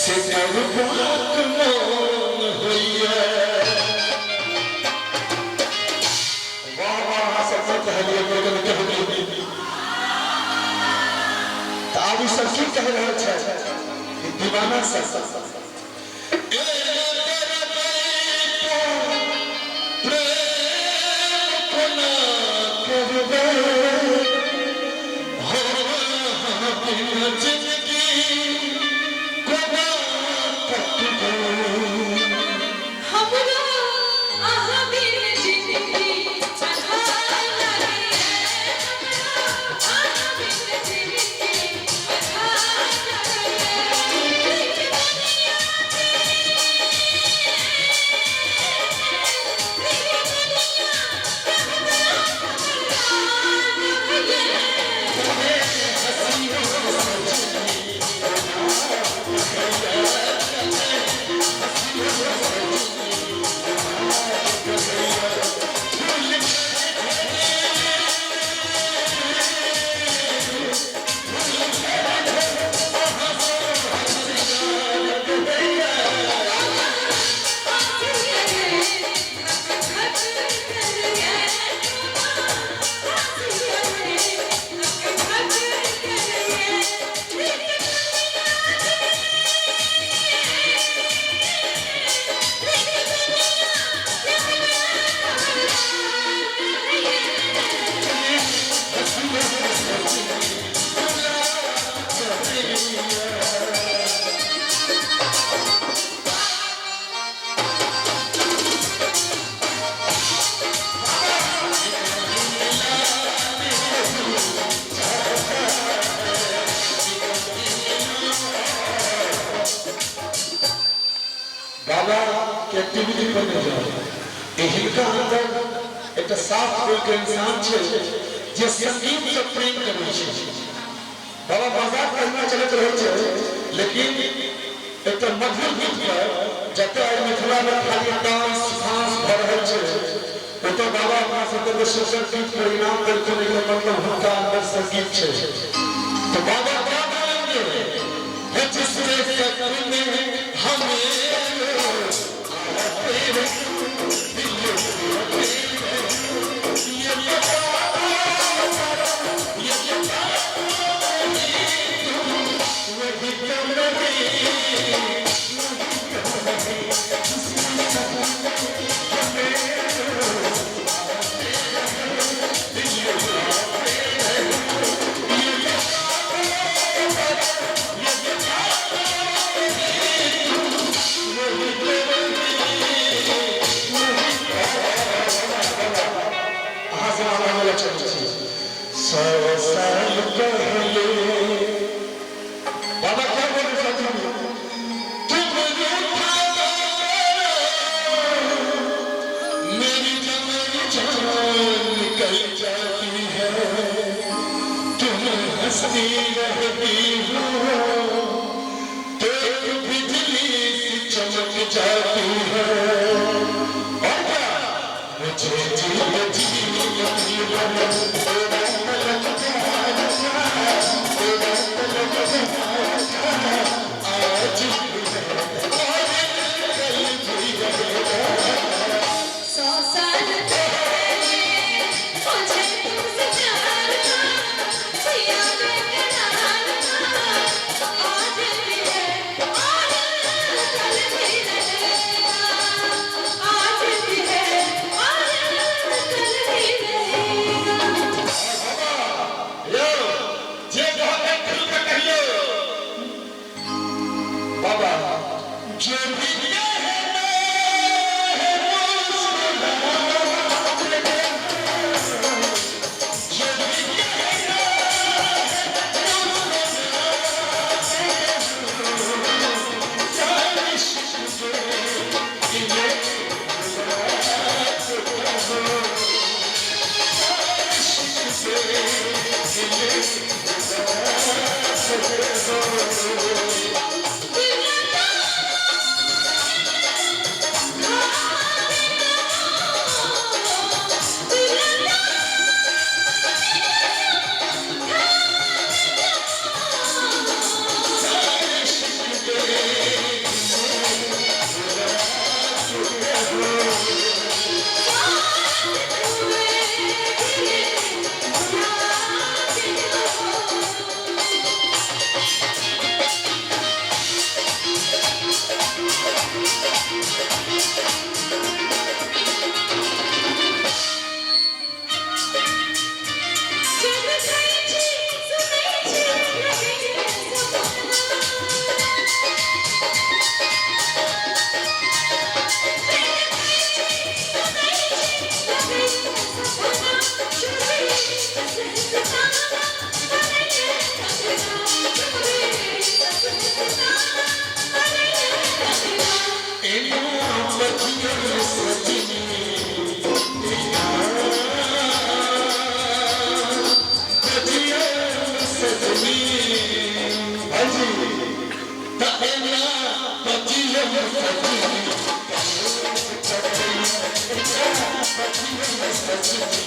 से करबाक मोन होइए। वाह वाह सब कहलिए लोगन कहलिए त आब सब की कह रहल छै दीवाना सब बाबा के एक्टिविटी करने जाओ हिनका अंदर एक साफ दिल के इंसान छे जे संगीत से प्रेम करे छे। बाबा मजाक करना चलत रहे छे लेकिन एक मधुर गीत पर जते मिथिला में खाली डांस फांस भ रहल छे तो बाबा अपना सबके सोशल गीत को इनाम देते नहीं मतलब हुनका अंदर संगीत छे। तो बाबा क्या बोलेंगे है जिसने सपने हमें बाबा क्या बोले मेरी जान निकल जाती है तुम हंसती रहती हो तो बिजली सी चमक जाती है और क्या मुझे सखी